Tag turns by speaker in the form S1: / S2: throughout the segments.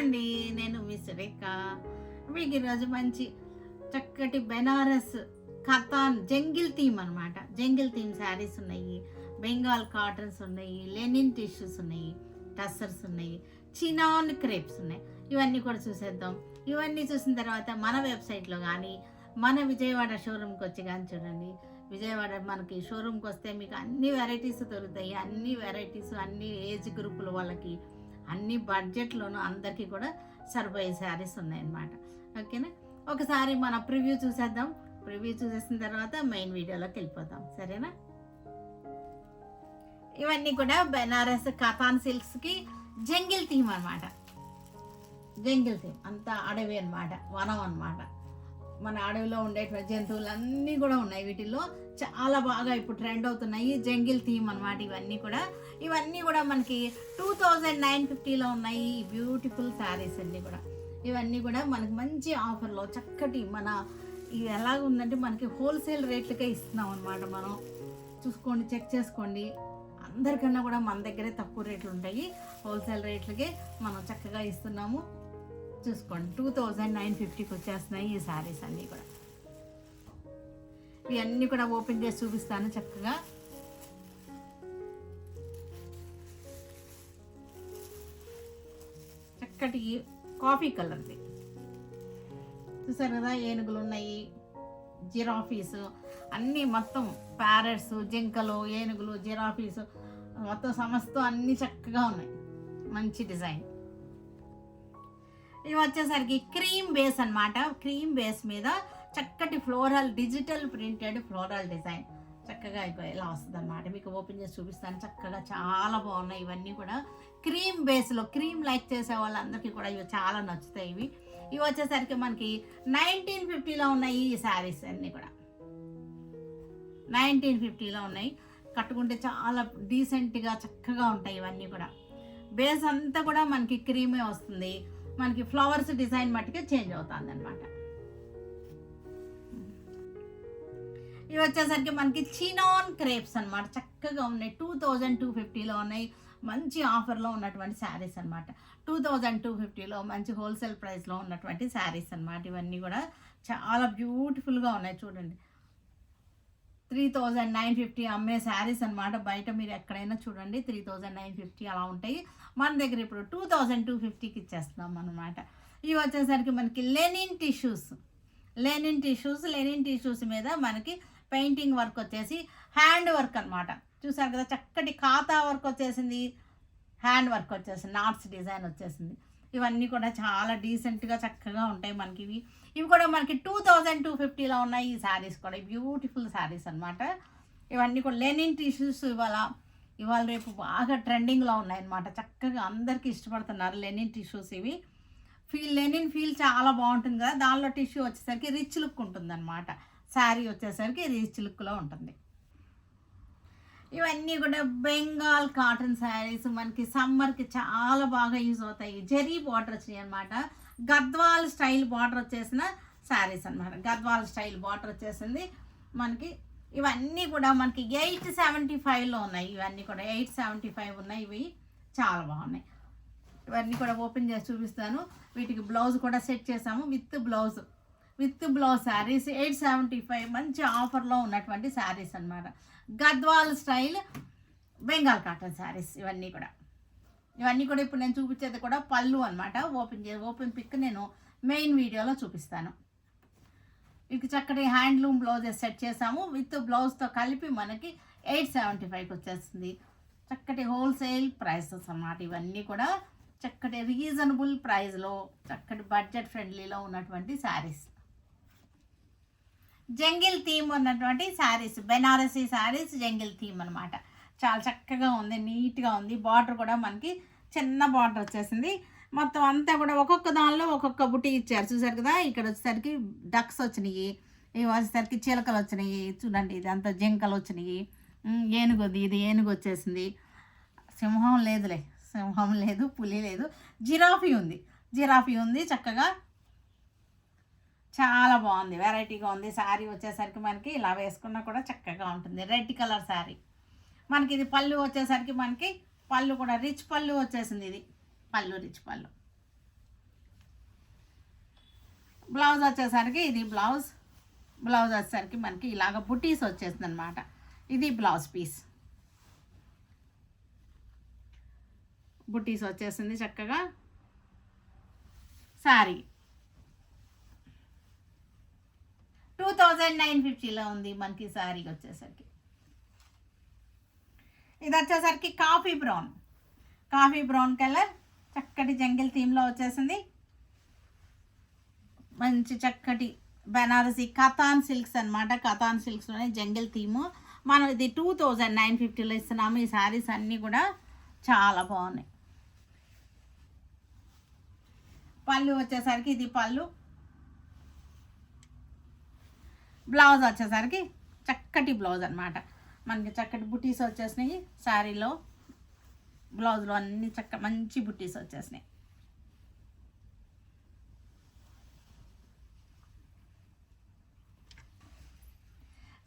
S1: అండి, నేను మీ సురేఖ. మీకు ఈరోజు మంచి చక్కటి బెనారస్ కథాన్ జంగిల్ థీమ్ అనమాట. జంగిల్ థీమ్ శారీస్ ఉన్నాయి, బెంగాల్ కాటన్స్ ఉన్నాయి, లెనిన్ టిష్యూస్ ఉన్నాయి, టస్సర్స్ ఉన్నాయి, చినాన్ క్రేప్స్ ఉన్నాయి. ఇవన్నీ కూడా చూసేద్దాం. ఇవన్నీ చూసిన తర్వాత మన వెబ్సైట్లో కానీ మన విజయవాడ షోరూమ్కి వచ్చి కానీ చూడండి. విజయవాడ మనకి షోరూమ్కి వస్తే మీకు అన్ని వెరైటీస్ దొరుకుతాయి. అన్ని వెరైటీస్ అన్ని ఏజ్ గ్రూపుల వాళ్ళకి అన్ని బడ్జెట్లోనూ అందరికీ కూడా సరిపోయే శారీస్ ఉన్నాయన్నమాట. ఓకేనా, ఒకసారి మన ప్రివ్యూ చూసేద్దాం. ప్రివ్యూ చూసేసిన తర్వాత మెయిన్ వీడియోలోకి వెళ్ళిపోతాం. సరేనా, ఇవన్నీ కూడా బెనారస్ కథాన్ సిల్క్స్కి జంగిల్ థీమ్ అనమాట. జంగిల్ థీమ్ అంతా అడవి అనమాట, వనం అనమాట. మన అడవిలో ఉండేటువంటి జంతువులన్నీ కూడా ఉన్నాయి. వీటిల్లో చాలా బాగా ఇప్పుడు ట్రెండ్ అవుతున్నాయి జంగిల్ థీమ్ అనమాట. ఇవన్నీ కూడా మనకి 2950లో ఉన్నాయి. బ్యూటిఫుల్ శారీస్ అన్నీ కూడా. ఇవన్నీ కూడా మనకి మంచి ఆఫర్లో చక్కటి మన ఇది ఎలాగ ఉందంటే మనకి హోల్సేల్ రేట్లకే ఇస్తున్నాం అనమాట. మనం చూసుకోండి, చెక్ చేసుకోండి. అందరికన్నా కూడా మన దగ్గరే తక్కువ రేట్లు ఉంటాయి. హోల్సేల్ రేట్లకే మనం చక్కగా ఇస్తున్నాము. చూసుకోండి, 2950కి వచ్చేస్తున్నాయి ఈ శారీస్ అన్నీ కూడా. ఇవన్నీ కూడా ఓపెన్ చేసి చూపిస్తాను చక్కగా. చక్కటి కాఫీ కలర్ది చూసారు కదా, ఏనుగులు ఉన్నాయి, జిరాఫీస్ అన్నీ మొత్తం ప్యారెట్స్, జింకలు, ఏనుగులు, జిరాఫీస్ మొత్తం సమస్తం అన్నీ చక్కగా ఉన్నాయి. మంచి డిజైన్. ఇవి వచ్చేసరికి క్రీమ్ బేస్ అనమాట. క్రీమ్ బేస్ మీద చక్కటి floral digital printed floral design చక్కగా ఇలా వస్తుంది అనమాట. మీకు ఓపెన్ చేసి చూపిస్తాను. చక్కగా చాలా బాగున్నాయి. ఇవన్నీ కూడా క్రీమ్ బేస్లో, క్రీమ్ లైక్ చేసే వాళ్ళందరికీ కూడా ఇవి చాలా నచ్చుతాయి. ఇవి వచ్చేసరికి మనకి 1950లో ఉన్నాయి. ఈ శారీస్ అన్నీ కూడా 1950లో ఉన్నాయి. కట్టుకుంటే చాలా డీసెంట్గా చక్కగా ఉంటాయి. ఇవన్నీ కూడా బేస్ అంతా కూడా మనకి క్రీమే వస్తుంది. మనకి ఫ్లవర్స్ డిజైన్ మట్టుకే చేంజ్ అవుతుంది అనమాట. ఇవి వచ్చేసరికి మనకి చినాన్ క్రేప్స్ అనమాట. చక్కగా ఉన్నాయి. 2250లో ఉన్నాయి. మంచి ఆఫర్లో ఉన్నటువంటి శారీస్ అనమాట. 2250లో మంచి హోల్సేల్ ప్రైస్లో ఉన్నటువంటి శారీస్ అనమాట. ఇవన్నీ కూడా చాలా బ్యూటిఫుల్గా ఉన్నాయి. చూడండి, 3950 అమ్మే శారీస్ అనమాట. బయట మీరు ఎక్కడైనా చూడండి 3950 అలా ఉంటాయి. మన దగ్గర ఇప్పుడు 2250కి ఇచ్చేస్తున్నాం అనమాట. ఇవి వచ్చేసరికి మనకి లెనిన్ టిష్యూస్ మీద మనకి పెయింటింగ్ వర్క్ వచ్చేసి హ్యాండ్ వర్క్ అనమాట. చూసారు కదా, చక్కటి ఖాతా వర్క్ వచ్చేసింది, హ్యాండ్ వర్క్ వచ్చేసింది, నాట్స్ డిజైన్ వచ్చేసింది. ఇవన్నీ కూడా చాలా డీసెంట్గా చక్కగా ఉంటాయి మనకి. ఇవి కూడా మనకి 2250లో ఉన్నాయి. ఈ శారీస్ కూడా బ్యూటిఫుల్ శారీస్ అనమాట. ఇవన్నీ కూడా లెనిన్ టిష్యూస్ ఇవాళ రేపు బాగా ట్రెండింగ్లో ఉన్నాయన్నమాట. చక్కగా అందరికీ ఇష్టపడుతున్నారు లెనిన్ టిష్యూస్. ఇవి లెనిన్ ఫీల్ చాలా బాగుంటుంది కదా, దానిలో టిష్యూ వచ్చేసరికి రిచ్ లుక్ ఉంటుంది అనమాట. శారీ వచ్చేసరికి రిచ్ లుక్లో ఉంటుంది. ఇవన్నీ కూడా బెంగాల్ కాటన్ శారీస్ మనకి సమ్మర్కి చాలా బాగా యూజ్ అవుతాయి. జెరీ బార్డర్ వచ్చినాయి అనమాట. గద్వాల్ స్టైల్ బార్డర్ వచ్చేసిన శారీస్ అనమాట. గద్వాల్ స్టైల్ బార్డర్ వచ్చేసింది మనకి. ఇవన్నీ కూడా మనకి 875లో ఉన్నాయి. ఇవన్నీ కూడా 875 ఉన్నాయి. ఇవి చాలా బాగున్నాయి. ఇవన్నీ కూడా ఓపెన్ చేసి చూపిస్తాను. వీటికి బ్లౌజ్ కూడా సెట్ చేసాము విత్ బ్లౌజ్ శారీస్ 875 మంచి ఆఫర్లో ఉన్నటువంటి శారీస్ అనమాట. గద్వాల్ స్టైల్ బెంగాల్ కాటన్ శారీస్ ఇవన్నీ కూడా ఇప్పుడు నేను చూపించేది కూడా పళ్ళు అనమాట. ఓపెన్ పిక్ నేను మెయిన్ వీడియోలో చూపిస్తాను. ఇది చక్కటి హ్యాండ్లూమ్ బ్లౌజెస్ సెట్ చేసాము. విత్ బ్లౌజ్తో కలిపి మనకి 875కి వచ్చేస్తుంది. చక్కటి హోల్సేల్ ప్రైసెస్ అన్నమాట. ఇవన్నీ కూడా చక్కటి రీజనబుల్ ప్రైస్లో చక్కటి బడ్జెట్ ఫ్రెండ్లీలో ఉన్నటువంటి శారీస్. జంగిల్ థీమ్ ఉన్నటువంటి శారీస్, బెనారసీ శారీస్ జంగిల్ థీమ్ అనమాట. చాలా చక్కగా ఉంది, నీట్గా ఉంది. బార్డర్ కూడా మనకి చిన్న బార్డర్ వచ్చేసింది. మొత్తం అంతా కూడా ఒక్కొక్క దానిలో ఒక్కొక్క బుట్టి ఇచ్చారు. చూసారు కదా, ఇక్కడ వచ్చేసరికి డక్స్ వచ్చినాయి, ఇవి వచ్చేసరికి చిలకలు వచ్చినాయి. చూడండి, ఇదంతా జింకలు వచ్చినాయి. ఇది ఏనుగు వచ్చేసింది. సింహం లేదు, పులి లేదు, జిరాఫీ ఉంది. చక్కగా చాలా బాగుంది, వెరైటీగా ఉంది. శారీ వచ్చేసరికి మనకి ఇలా వేసుకున్నా కూడా చక్కగా ఉంటుంది. రెడ్ కలర్ శారీ మనకి. ఇది పళ్ళు వచ్చేసరికి మనకి పళ్ళు కూడా రిచ్ పళ్ళు వచ్చేసింది. ఇది పళ్ళు రిచ్ పళ్ళు. బ్లౌజ్ వచ్చేసరికి ఇది బ్లౌజ్ వచ్చేసరికి మనకి ఇలాగ బుటీస్ వచ్చేస్తుంది అనమాట. ఇది బ్లౌజ్ పీస్, బుటీస్ వచ్చేసింది చక్కగా. శారీ 2950లో ఉంది మనకి శారీ వచ్చేసరికి. ఇది వచ్చేసరికి కాఫీ బ్రౌన్ కలర్, చక్కటి జంగిల్ థీమ్లో వచ్చేసింది. మంచి చక్కటి బెనారసీ కథాన్ సిల్క్స్ అనమాట. Katan సిల్క్స్లోనే jungle theme. మనం ఇది 2950లో ఇస్తున్నాము. ఈ శారీస్ అన్నీ కూడా చాలా బాగున్నాయి. పళ్ళు వచ్చేసరికి ఇది పళ్ళు. బ్లౌజ్ వచ్చేసరికి చక్కటి బ్లౌజ్ అనమాట. మనకి చక్కటి బుటీస్ వచ్చేసినాయి శారీలో. బ్లౌజ్లో అన్ని మంచి బుటీస్ వచ్చేసినాయి.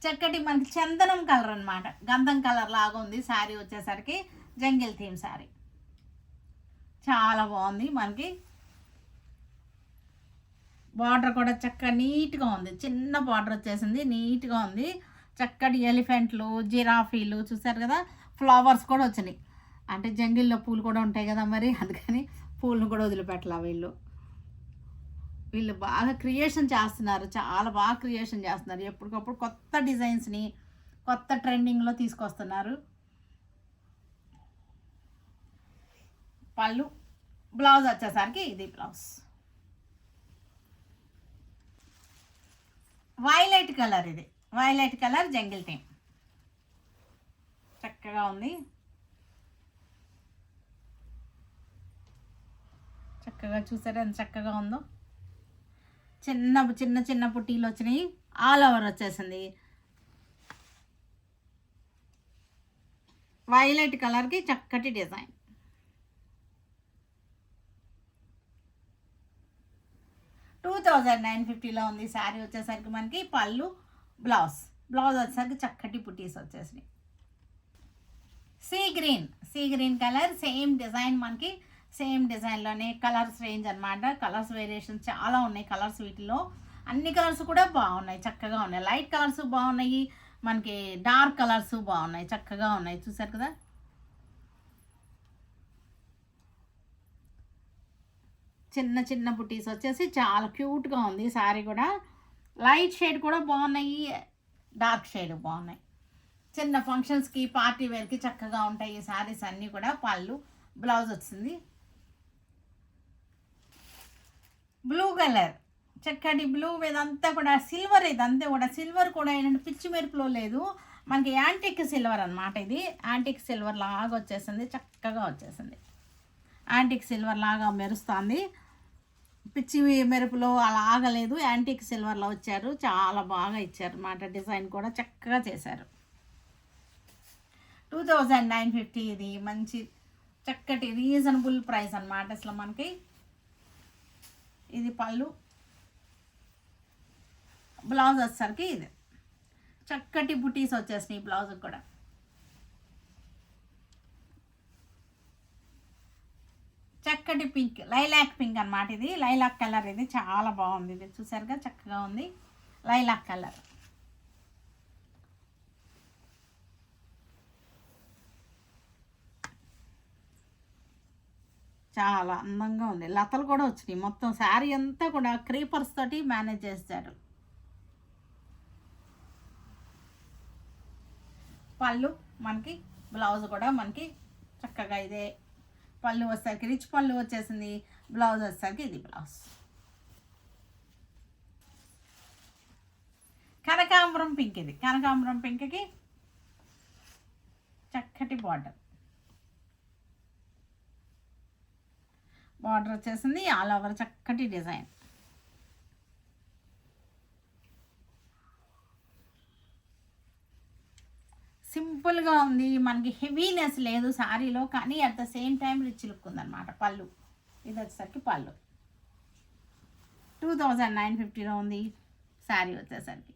S1: చక్కటి మనకి చందనం కలర్ అనమాట, గంధం కలర్ లాగా ఉంది శారీ వచ్చేసరికి. జంగిల్ థీమ్ శారీ చాలా బాగుంది. మనకి బార్డర్ కూడా చక్కగా నీట్గా ఉంది, చిన్న బార్డర్ వచ్చేసింది, నీట్గా ఉంది. చక్కటి ఎలిఫెంట్లు, జిరాఫీలు చూసారు కదా, ఫ్లవర్స్ కూడా వచ్చినాయి. అంటే జంగిల్లో పూలు కూడా ఉంటాయి కదా మరి, అందుకని పూలను కూడా వదిలిపెట్టలా వీళ్ళు బాగా క్రియేషన్ చేస్తున్నారు, చాలా బాగా క్రియేషన్ చేస్తున్నారు. ఎప్పటికప్పుడు కొత్త డిజైన్స్ని కొత్త ట్రెండింగ్లో తీసుకొస్తున్నారు. పళ్ళు, బ్లౌజ్ వచ్చేసరికి ఇది బ్లౌజ్. వైలెట్ కలర్, ఇది వైలెట్ కలర్ జంగిల్ థీమ్ చక్కగా ఉంది. చక్కగా చూసారా ఎంత చక్కగా ఉందో. చిన్న చిన్న పుట్టీలు వచ్చినాయి, ఆల్ ఓవర్ వచ్చేసింది. వైలెట్ కలర్కి చక్కటి డిజైన్. $2950లో ఉంది శారీ వచ్చేసరికి. మనకి పళ్ళు, బ్లౌజ్ వచ్చేసరికి చక్కటి పుట్టీస్ వచ్చేసినాయి. Sea green colour, same design, మనకి సేమ్ డిజైన్లోనే కలర్స్ రేంజ్ అనమాట. కలర్స్ వేరియేషన్ చాలా ఉన్నాయి కలర్స్. వీటిలో అన్ని కలర్స్ కూడా బాగున్నాయి, చక్కగా ఉన్నాయి. లైట్ కలర్స్ బాగున్నాయి, మనకి డార్క్ కలర్స్ బాగున్నాయి, చక్కగా ఉన్నాయి. చూసారు కదా, చిన్న చిన్న బుటీస్ వచ్చేసి చాలా క్యూట్గా ఉంది శారీ కూడా. లైట్ షేడ్ కూడా బాగున్నాయి, డార్క్ షేడ్ బాగున్నాయి. చిన్న ఫంక్షన్స్కి, పార్టీ వేర్కి చక్కగా ఉంటాయి ఈ శారీస్ అన్నీ కూడా. పళ్ళు, బ్లౌజ్ వచ్చింది. బ్లూ కలర్, చక్కటి బ్లూ, ఇదంతా కూడా సిల్వర్. ఇదంతా కూడా సిల్వర్ కూడా ఏంటంటే పిచ్చి మెరుపులో లేదు, మనకి యాంటిక్ సిల్వర్ అనమాట. ఇది యాంటిక్ సిల్వర్ లాగా వచ్చేసింది, చక్కగా వచ్చేసింది. యాంటిక్ సిల్వర్ లాగా మెరుస్తుంది, పిచ్చి మెరుపులో అలా ఆగలేదు, యాంటిక్ సిల్వర్లో వచ్చారు. చాలా బాగా ఇచ్చారు అన్నమాట, డిజైన్ కూడా చక్కగా చేశారు. 2950 ఇది మంచి చక్కటి రీజనబుల్ ప్రైస్ అన్నమాట అసలు మనకి. ఇది పళ్ళు, బ్లౌజ్ వచ్చేసరికి ఇది చక్కటి బుటీస్ వచ్చేసినాయి బ్లౌజ్ కూడా. చక్కటి పింక్, లైలాక్ పింక్ అనమాట. ఇది లైలాక్ కలర్, ఇది చాలా బాగుంది. ఇది చూసారుగా చక్కగా ఉంది, లైలాక్ కలర్. చాలా అందంగా ఉంది. లతలు కూడా వచ్చినాయి. మొత్తం శారీ అంతా కూడా క్రీపర్స్ తోటి మేనేజ్ చేశారు. పళ్ళు మనకి, బ్లౌజ్ కూడా మనకి చక్కగా ఇదే పళ్ళు వచ్చేసరికి రిచ్ పళ్ళు వచ్చేసింది. బ్లౌజ్ వచ్చేసరికి ఇది బ్లౌజ్. కనకాంబరం పింక్, ఇది కనకాంబరం పింక్కి చక్కటి బార్డర్ వచ్చేసింది. ఆల్ ఓవర్ చక్కటి డిజైన్. సింపుల్గా ఉంది, మనకి హెవీనెస్ లేదు శారీలో, కానీ at the same time rich look ఉందన్నమాట. పళ్ళు, ఇది వచ్చేసరికి పళ్ళు. 2950లో ఉంది శారీ వచ్చేసరికి.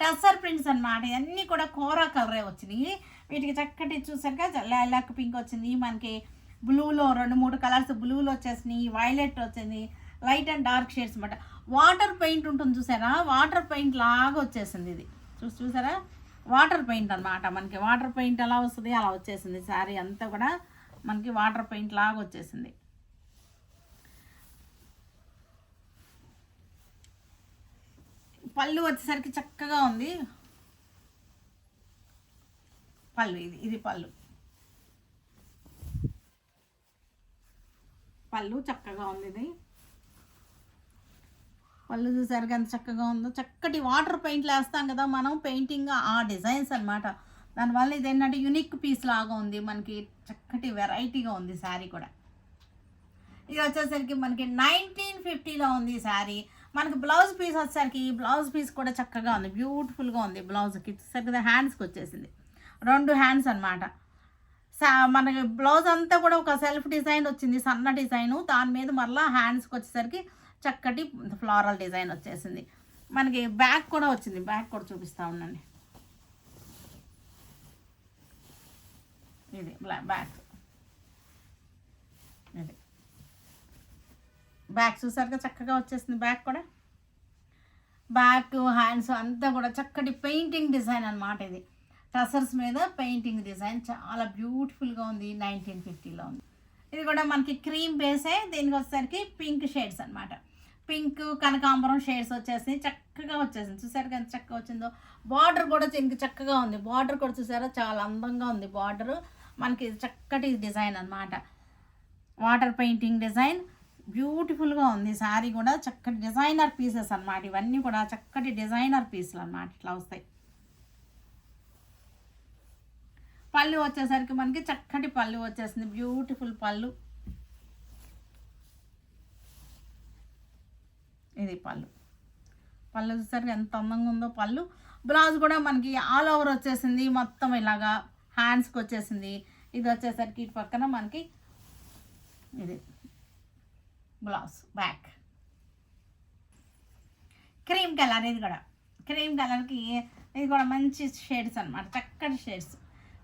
S1: టస్సర్ ప్రింట్స్ అనమాట. ఇవన్నీ కూడా కోరా కలరే వచ్చినాయి. వీటికి చక్కటి చూసారుగా లైలాక్ పింక్ వచ్చింది, మనకి బ్లూలో 2-3 కలర్స్ బ్లూలో వచ్చేసినాయి, వైలెట్ వచ్చింది, లైట్ అండ్ డార్క్ షేడ్స్ అనమాట. వాటర్ పెయింట్ ఉంటుంది చూసారా, వాటర్ పెయింట్ లాగా వచ్చేసింది ఇది. చూసారా, వాటర్ పెయింట్ అనమాట. మనకి వాటర్ పెయింట్ ఎలా వస్తుంది అలా వచ్చేసింది. శారీ అంతా కూడా మనకి వాటర్ పెయింట్ లాగా వచ్చేసింది. పళ్ళు వచ్చేసరికి చక్కగా ఉంది. పళ్ళు ఇది పళ్ళు చక్కగా ఉంది. ఇది పళ్ళు చూసారు ఎంత చక్కగా ఉందో. చక్కటి వాటర్ పెయింట్లు వేస్తాం కదా మనం, పెయింటింగ్ ఆ డిజైన్స్ అనమాట. దానివల్ల ఇది ఏంటంటే యూనిక్ పీస్ లాగా ఉంది, మనకి చక్కటి వెరైటీగా ఉంది శారీ కూడా. ఇది వచ్చేసరికి మనకి 1950లో ఉంది శారీ. మనకి బ్లౌజ్ పీస్ వచ్చేసరికి బ్లౌజ్ పీస్ కూడా చక్కగా ఉంది, బ్యూటిఫుల్గా ఉంది. బ్లౌజ్కి వచ్చేసరికి హ్యాండ్స్కి వచ్చేసింది 2 హ్యాండ్స్ అనమాట. మనకి బ్లౌజ్ అంతా కూడా ఒక సెల్ఫ్ డిజైన్ వచ్చింది, సన్న డిజైను. దాని మీద మళ్ళీ హ్యాండ్స్కి వచ్చేసరికి చక్కటి ఫ్లోరల్ డిజైన్ వచ్చేసింది. మనకి బ్యాక్ కూడా వచ్చింది, బ్యాక్ కూడా చూపిస్తూ ఉండండి. ఇది బ్యాక్, ఇది బ్యాక్ చూసారుగా చక్కగా వచ్చేసింది. బ్యాక్ కూడా, బ్యాక్ హ్యాండ్స్ అంతా కూడా చక్కటి పెయింటింగ్ డిజైన్ అనమాట. ఇది టసర్స్ మీద పెయింటింగ్ డిజైన్ చాలా బ్యూటిఫుల్గా ఉంది. 1950లో ఉంది. ఇది కూడా మనకి క్రీమ్ బేసే. దీనికి వచ్చేసరికి పింక్ షేడ్స్ అనమాట. పింక్ కనకాంబరం షేడ్స్ వచ్చేసి చక్కగా వచ్చేసింది. చూసారు ఎంత చక్కగా వచ్చిందో. బార్డర్ కూడా దీనికి చక్కగా ఉంది. బార్డర్ కూడా చూసారా చాలా అందంగా ఉంది. బార్డర్ మనకి చక్కటి డిజైన్ అనమాట. వాటర్ పెయింటింగ్ డిజైన్ బ్యూటిఫుల్గా ఉంది. శారీ కూడా చక్కటి డిజైనర్ పీసెస్ అనమాట. ఇవన్నీ కూడా చక్కటి డిజైనర్ పీసులు అనమాట. ఇట్లా వస్తాయి. పళ్ళు వచ్చేసరికి మనకి చక్కటి పళ్ళు వచ్చేసింది, బ్యూటిఫుల్ పళ్ళు. ఇది పళ్ళు చూసారు ఎంత అందంగా ఉందో పళ్ళు. బ్లౌజ్ కూడా మనకి ఆల్ ఓవర్ వచ్చేసింది, మొత్తం ఇలాగా హ్యాండ్స్కి వచ్చేసింది. ఇది వచ్చేసరికి ఇటు పక్కన మనకి ఇది బ్లౌజ్ బ్యాక్. క్రీమ్ కలర్, ఇది కూడా క్రీమ్ కలర్కి ఇది కూడా మంచి షేడ్స్ అనమాట, చక్కటి షేడ్స్.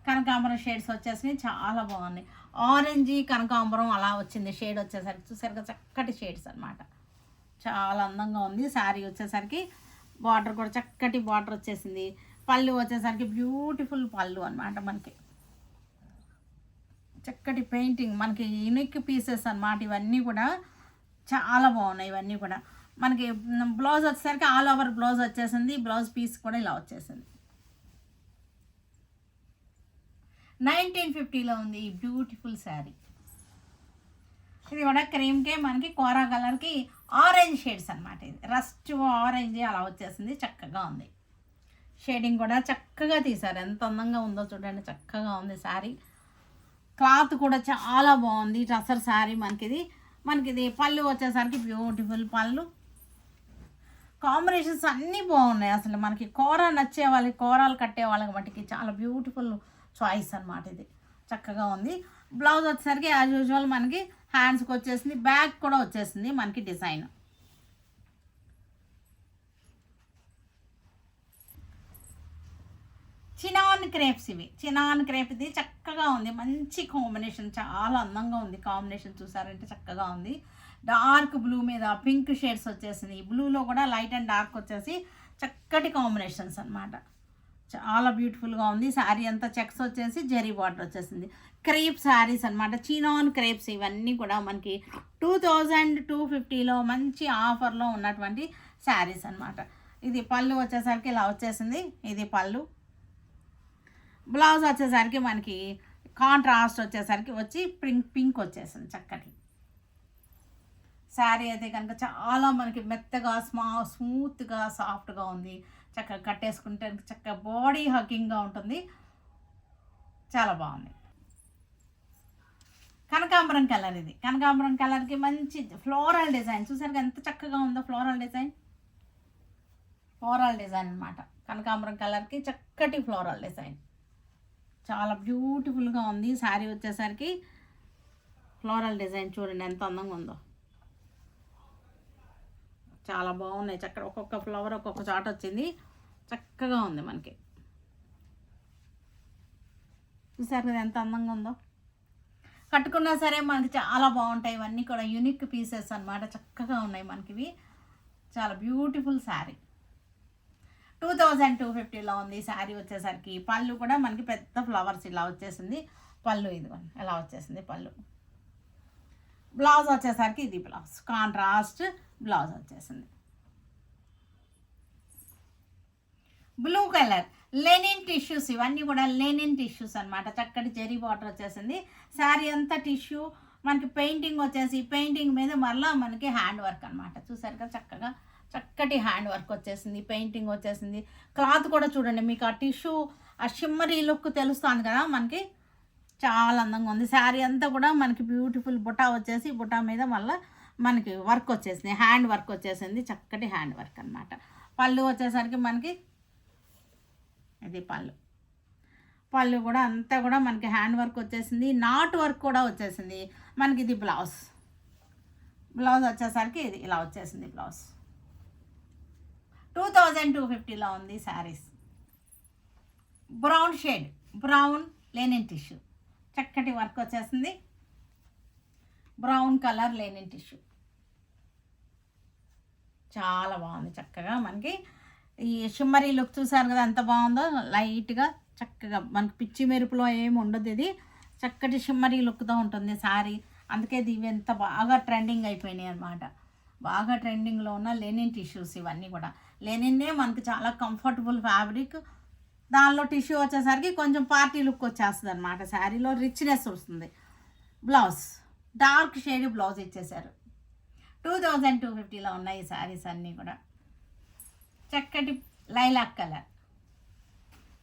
S1: కనకాంబరం షేడ్స్ వచ్చేసినాయి, చాలా బాగున్నాయి. ఆరెంజ్ కనకాంబరం అలా వచ్చింది షేడ్ వచ్చేసరికి. చూసారుగా చక్కటి షేడ్స్ అనమాట, చాలా అందంగా ఉంది. శారీ వచ్చేసరికి బార్డర్ కూడా చక్కటి బార్డర్ వచ్చేసింది. పళ్ళు వచ్చేసరికి బ్యూటిఫుల్ పళ్ళు అనమాట. మనకి చక్కటి పెయింటింగ్, మనకి యూనిక్ పీసెస్ అనమాట. ఇవన్నీ కూడా చాలా బాగున్నాయి. ఇవన్నీ కూడా మనకి బ్లౌజ్ వచ్చేసరికి ఆల్ ఓవర్ బ్లౌజ్ వచ్చేసింది. బ్లౌజ్ పీస్ కూడా ఇలా వచ్చేసింది. 1950లో ఉంది ఈ బ్యూటిఫుల్ శారీ. ఇది కూడా క్రీమ్కే మనకి కోరా కలర్కి ఆరెంజ్ షేడ్స్ అనమాట. ఇది రస్ట్ ఆరెంజ్ అలా వచ్చేసింది, చక్కగా ఉంది. షేడింగ్ కూడా చక్కగా తీశారు, ఎంత అందంగా ఉందో చూడండి, చక్కగా ఉంది శారీ. క్లాత్ కూడా చాలా బాగుంది. టసర్ శారీ మనకిది పళ్ళు వచ్చేసరికి బ్యూటిఫుల్ పళ్ళు. కాంబినేషన్స్ అన్నీ బాగున్నాయి. అసలు మనకి కోరా నచ్చే వాళ్ళకి, కోరాలు కట్టే వాళ్ళకి మటుకి చాలా బ్యూటిఫుల్ చాయిస్ అనమాట. ఇది చక్కగా ఉంది. బ్లౌజ్ వచ్చేసరికి యాజ్ యూజువల్ మనకి హ్యాండ్స్కి వచ్చేసింది, బ్యాక్ కూడా వచ్చేసింది మనకి డిజైన్. చినాన్ క్రేప్స్, ఇవి చినాన్ క్రేప్. ఇది చక్కగా ఉంది, మంచి కాంబినేషన్, చాలా అందంగా ఉంది కాంబినేషన్. చూసారంటే చక్కగా ఉంది. డార్క్ బ్లూ మీద పింక్ షేడ్స్ వచ్చేసింది. ఈ బ్లూలో కూడా లైట్ అండ్ డార్క్ వచ్చేసి చక్కటి కాంబినేషన్స్ అనమాట. చాలా బ్యూటిఫుల్గా ఉంది. శారీ అంతా చెక్స్ వచ్చేసి జరీ బార్డర్ వచ్చేసింది. క్రేప్ శారీస్ అనమాట, చినాన్ క్రేప్స్. ఇవన్నీ కూడా మనకి 2250లో మంచి ఆఫర్లో ఉన్నటువంటి శారీస్ అనమాట. ఇది పళ్ళు వచ్చేసరికి ఇలా వచ్చేసింది. ఇది పళ్ళు. బ్లౌజ్ వచ్చేసరికి మనకి కాంట్రాస్ట్ వచ్చేసరికి వచ్చి పింక్ వచ్చేసింది. చక్కటి శారీ అయితే కనుక చాలా మనకి మెత్తగా స్మూత్గా సాఫ్ట్గా ఉంది. చక్కగా కట్టేసుకుంటే చక్కగా బాడీ హగ్గింగ్గా ఉంటుంది, చాలా బాగుంది. కనకాంబరం కలర్, ఇది కనకాంబరం కలర్కి మంచి ఫ్లోరల్ డిజైన్. చూసారు ఎంత చక్కగా ఉందో ఫ్లోరల్ డిజైన్ అనమాట. కనకాంబరం కలర్కి చక్కటి ఫ్లోరల్ డిజైన్, చాలా బ్యూటిఫుల్గా ఉంది. శారీ వచ్చేసరికి ఫ్లోరల్ డిజైన్ చూడండి ఎంత అందంగా ఉందో, చాలా బాగున్నాయి. చక్కగా ఒక్కొక్క ఫ్లవర్ ఒక్కొక్క చాట్ వచ్చింది, చక్కగా ఉంది మనకి. చూసారు కదా ఎంత అందంగా ఉందో. కట్టుకున్నా సరే మనకి చాలా బాగుంటాయి. ఇవన్నీ కూడా యూనిక్ పీసెస్ అనమాట. చక్కగా ఉన్నాయి మనకి ఇవి. చాలా బ్యూటిఫుల్ శారీ. 2250లో ఉంది శారీ వచ్చేసరికి. పళ్ళు కూడా మనకి పెద్ద ఫ్లవర్స్ ఇలా వచ్చేసింది పళ్ళు. ఇదిగోండి ఎలా వచ్చేసింది పళ్ళు. బ్లౌజ్ వచ్చేసరికి ఇది బ్లౌజ్, కాంట్రాస్ట్ బ్లౌజ్ వచ్చేసింది. బ్లూ కలర్ లెనిన్ టిష్యూస్, ఇవన్నీ కూడా లెనిన్ టిష్యూస్ అనమాట. చక్కటి జెరీ బార్డర్ వచ్చేసింది. శారీ అంతా టిష్యూ మనకి. పెయింటింగ్ వచ్చేసి పెయింటింగ్ మీద మళ్ళీ మనకి హ్యాండ్ వర్క్ అనమాట. చూసారు కదా చక్కగా చక్కటి హ్యాండ్ వర్క్ వచ్చేసింది, పెయింటింగ్ వచ్చేసింది. క్లాత్ కూడా చూడండి మీకు ఆ టిష్యూ ఆ షిమ్మరీ లుక్ తెలుస్తుంది కదా మనకి. చాలా అందంగా ఉంది. శారీ అంతా కూడా మనకి బ్యూటిఫుల్ బుటా వచ్చేసి బుటా మీద మళ్ళీ మనకి వర్క్ వచ్చేసింది, హ్యాండ్ వర్క్ వచ్చేసింది. చక్కటి హ్యాండ్ వర్క్ అనమాట. పళ్ళు వచ్చేసరికి మనకి ఇది పళ్ళు. పళ్ళు కూడా అంతా కూడా మనకి హ్యాండ్ వర్క్ వచ్చేసింది, నాట్ వర్క్ కూడా వచ్చేసింది మనకి. ఇది బ్లౌజ్. బ్లౌజ్ వచ్చేసరికి ఇది ఇలా వచ్చేసింది బ్లౌజ్. 2250లో ఉంది saris. Brown shade, brown linen tissue, చక్కటి వర్క్ వచ్చేసింది. బ్రౌన్ కలర్ లెనిన్ టిష్యూ చాలా బాగుంది. చక్కగా మనకి ఈ షిమ్మరీ లుక్ చూసారు కదా ఎంత బాగుందో. లైట్గా చక్కగా మనకి పిచ్చి మెరుపులో ఏమి ఉండదు. ఇది చక్కటి షిమ్మరీ లుక్తో ఉంటుంది శారీ. అందుకే ఇవి ఎంత బాగా ట్రెండింగ్ అయిపోయినాయి అనమాట. బాగా ట్రెండింగ్లో ఉన్న లెనిన్ టిష్యూస్ ఇవన్నీ కూడా. లెనిన్నే మనకి చాలా కంఫర్టబుల్ ఫ్యాబ్రిక్. దానిలో టిష్యూ వచ్చేసరికి కొంచెం పార్టీ లుక్ వచ్చేస్తుంది అనమాట. శారీలో రిచ్నెస్ వస్తుంది. బ్లౌజ్ డార్క్ షేడ్ బ్లౌజ్ ఇచ్చేసారు. 2250లో ఉన్నాయి ఈ శారీస్ అన్నీ కూడా. చక్కటి lilac colour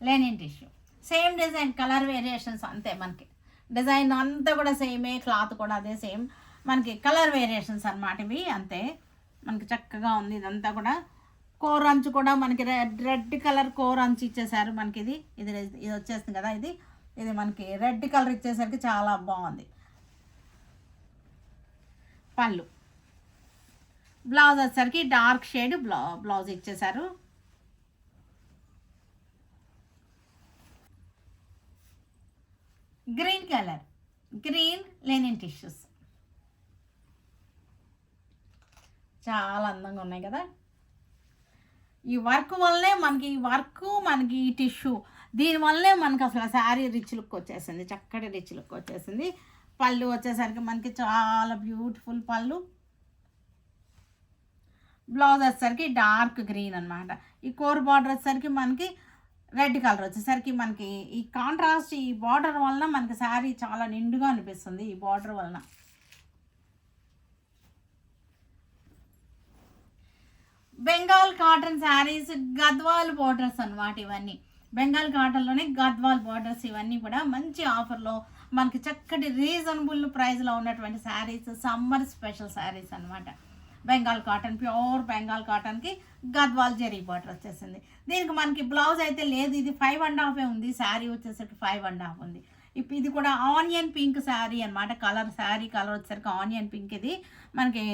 S1: linen tissue, same design, colour variations అంతే మనకి. డిజైన్ అంతా కూడా సేమే, క్లాత్ కూడా అదే సేమ్ మనకి. కలర్ వేరియేషన్స్ అనమాట ఇవి అంతే. మనకి చక్కగా ఉంది. ఇదంతా కూడా కోర్ అంచు కూడా మనకి రెడ్ కలర్ కోర్ అంచు ఇచ్చేసారు మనకి. ఇది ఇది ఇది వచ్చేస్తుంది కదా. ఇది మనకి రెడ్ కలర్ ఇచ్చేసరికి చాలా బాగుంది. పళ్ళు. బ్లౌజ్ వచ్చేసరికి డార్క్ షేడ్ బ్లౌజ్ ఇచ్చేసారు. Green colour, green linen tissues చాలా అందంగా ఉన్నాయి కదా. ఈ వర్క్ వల్లనే మనకి ఈ టిష్యూ దీనివల్లనే మనకి అసలు శారీ రిచ్ లుక్ వచ్చేసింది. చక్కటి రిచ్ లుక్ వచ్చేసింది. పళ్ళు వచ్చేసరికి మనకి చాలా బ్యూటిఫుల్ పళ్ళు. బ్లౌజ్ వచ్చేసరికి డార్క్ గ్రీన్ అనమాట. ఈ కోర్ బార్డర్ వచ్చేసరికి మనకి రెడ్ కలర్ వచ్చేసరికి మనకి ఈ కాంట్రాస్ట్ ఈ బార్డర్ వలన మనకి శారీ చాలా నిండుగా అనిపిస్తుంది. ఈ బార్డర్ వలన బెంగాల్ కాటన్ శారీస్, గద్వాల్ బార్డర్స్ అనమాట ఇవన్నీ. బెంగాల్ కాటన్లోనే గద్వాల్ బార్డర్స్ ఇవన్నీ కూడా మంచి ఆఫర్లో మనకి చక్కటి రీజనబుల్ ప్రైస్లో ఉన్నటువంటి శారీస్, సమ్మర్ స్పెషల్ శారీస్ అనమాట. బెంగాల్ కాటన్, ప్యూర్ బెంగాల్ కాటన్కి గద్వాల్ జరీ బార్డర్ వచ్చేసింది. దీనికి మనకి బ్లౌజ్ అయితే లేదు. ఇది 5.5 ఉంది. శారీ వచ్చేసరికి 5.5 ఉంది. ఇప్పుడు ఇది కూడా ఆనియన్ పింక్ శారీ అనమాట. శారీ కలర్ వచ్చేసరికి ఆనియన్ పింక్. ఇది మనకి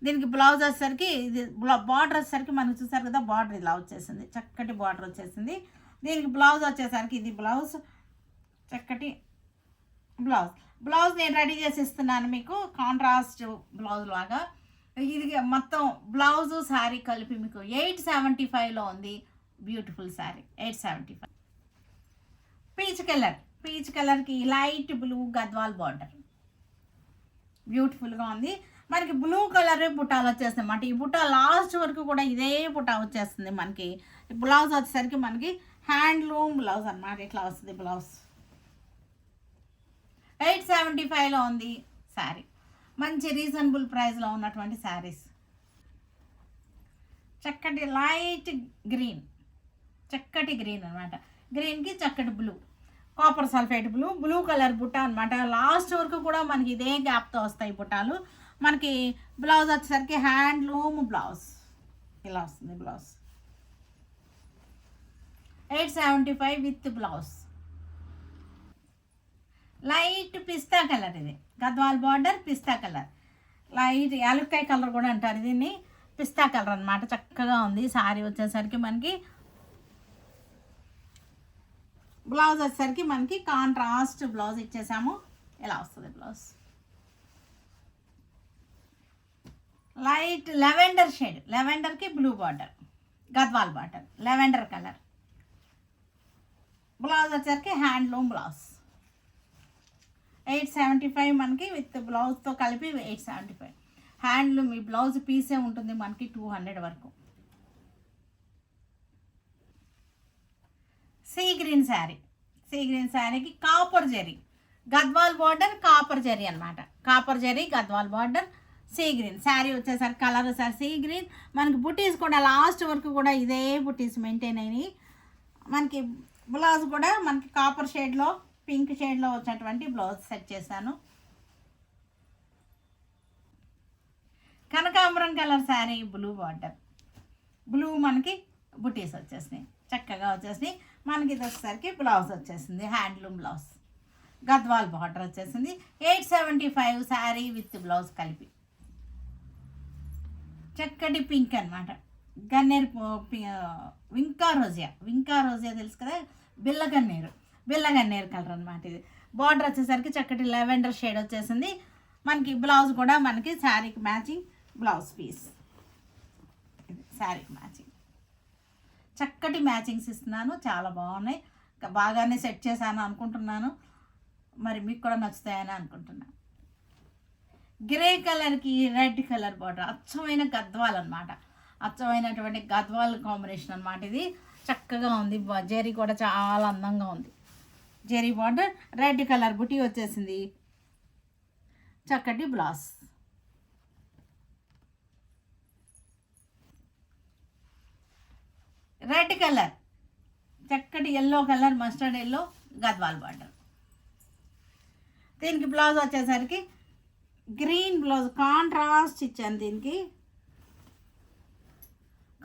S1: దీనికి బ్లౌజ్ వచ్చేసరికి ఇది బార్డర్ వచ్చేసరికి మనకి చూసారు కదా బార్డర్ ఇలా వచ్చేసింది. చక్కటి బార్డర్ వచ్చేసింది. దీనికి బ్లౌజ్ వచ్చేసరికి ఇది బ్లౌజ్, చక్కటి బ్లౌజ్ నేను రెడీ చేసి ఇస్తున్నాను మీకు. కాంట్రాస్ట్ బ్లౌజ్ లాగా ఇది మొత్తం బ్లౌజు శారీ కలిపి మీకు 875లో ఉంది. బ్యూటిఫుల్ శారీ 875. పీచ్ కలర్కి లైట్ బ్లూ గద్వాల్ బార్డర్ బ్యూటిఫుల్గా ఉంది. మనకి బ్లూ కలర్ బుట్టాలు వచ్చేస్తుంది అన్నమాట. ఈ బుట్ట లాస్ట్ వరకు కూడా ఇదే బుట్ట వచ్చేస్తుంది మనకి. బ్లౌజ్ వచ్చేసరికి మనకి హ్యాండ్లూమ్ బ్లౌజ్ అన్నమాట. ఇట్లా వస్తుంది బ్లౌజ్. 875లో ఉంది శారీ. మంచి రీజనబుల్ ప్రైస్లో ఉన్నటువంటి శారీస్. చక్కటి లైట్ గ్రీన్, చక్కటి గ్రీన్ అనమాట. గ్రీన్కి చక్కటి blue, copper sulphate blue colour బుట్ట అనమాట. లాస్ట్ వరకు కూడా మనకి ఇదే గ్యాప్తో వస్తాయి బుట్టాలు. మనకి బ్లౌజ్ వచ్చేసరికి హ్యాండ్లూమ్ బ్లౌజ్ ఇలా వస్తుంది blouse. 875 with blouse. Light pista colour, ఇది గద్వాల్ బార్డర్ పిస్తా కలర్, లైట్ యాలక్కాయ కలర్ కూడా అంటారు దీన్ని. పిస్తా కలర్ అనమాట. చక్కగా ఉంది శారీ వచ్చేసరికి మనకి. బ్లౌజ్ వచ్చేసరికి మనకి కాంట్రాస్ట్ బ్లౌజ్ ఇచ్చేసాము. ఇలా వస్తుంది బ్లౌజ్. లైట్ లెవెండర్ షేడ్, లెవెండర్కి blue border, Gadwal border, lavender colour. Blouse వచ్చేసరికి హ్యాండ్లూమ్ బ్లౌజ్. 875 మనకి విత్ బ్లౌజ్తో కలిపి 875. హ్యాండ్లూమ్ ఈ బ్లౌజ్ పీసే ఉంటుంది మనకి 200 వరకు. Sea green sari, sea green శారీకి copper zari, Gadwal border copper zari అనమాట. Copper zari Gadwal border, sea green sari వచ్చేసరికి కలర్ వచ్చేసరికి సీ గ్రీన్. మనకి బుటీస్ కూడా లాస్ట్ వరకు కూడా ఇదే బుటీస్ మెయింటైన్ అయినాయి. మనకి బ్లౌజ్ కూడా మనకి కాపర్ షేడ్లో పింక్ షేడ్లో వచ్చినటువంటి బ్లౌజ్ సెట్ చేశాను. కనకాంబరం colour sari, blue border, blue మనకి బుటీస్ వచ్చేసినాయి, చక్కగా వచ్చేసినాయి. మనకి ఇది వచ్చేసరికి బ్లౌజ్ వచ్చేసింది హ్యాండ్లూమ్ బ్లౌజ్, గద్వాల్ బార్డర్ వచ్చేసింది. 875 శారీ విత్ బ్లౌజ్ కలిపి. చక్కటి పింక్ అనమాట, గన్నేరు వింకా రోజా, వింకా రోజా తెలుసు కదా, బిల్లగన్నేరు, బిల్లగన్నేరు కలర్ అనమాట. ఇది బార్డర్ వచ్చేసరికి చక్కటి లెవెండర్ షేడ్ వచ్చేసింది. మనకి బ్లౌజ్ కూడా మనకి శారీకి మ్యాచింగ్ బ్లౌజ్ పీస్, ఇది శారీకి మ్యాచింగ్. చక్కటి మ్యాచింగ్స్ ఇస్తున్నాను, చాలా బాగున్నాయి, బాగానే సెట్ చేశాను అనుకుంటున్నాను. మరి మీకు కూడా నచ్చుతాయని అనుకుంటున్నాను. గ్రే కలర్కి రెడ్ కలర్ బార్డర్, అచ్చమైన గద్వాల్ అనమాట, అచ్చమైనటువంటి గద్వాల్ కాంబినేషన్ అనమాట. ఇది చక్కగా ఉంది, జరీ కూడా చాలా అందంగా ఉంది. జరీ బార్డర్, రెడ్ కలర్ బుటీ వచ్చేసింది, చక్కటి బ్లౌజ్. రెడ్ కలర్, చక్కటి yellow colour, mustard yellow, Gadwal border. దీనికి బ్లౌజ్ వచ్చేసరికి గ్రీన్ బ్లౌజ్, కాంట్రాస్ట్ ఇచ్చాను, దీనికి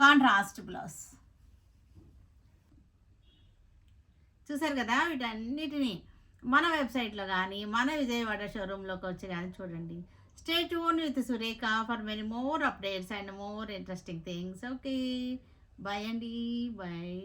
S1: కాంట్రాస్ట్ బ్లౌజ్. చూసారు కదా, వీటన్నిటిని మన వెబ్సైట్లో కానీ మన విజయవాడ షోరూంలోకి వచ్చి కానీ చూడండి. Stay tune with Surekha for many more updates and more interesting things. Okay, bye అండి, బాయ్.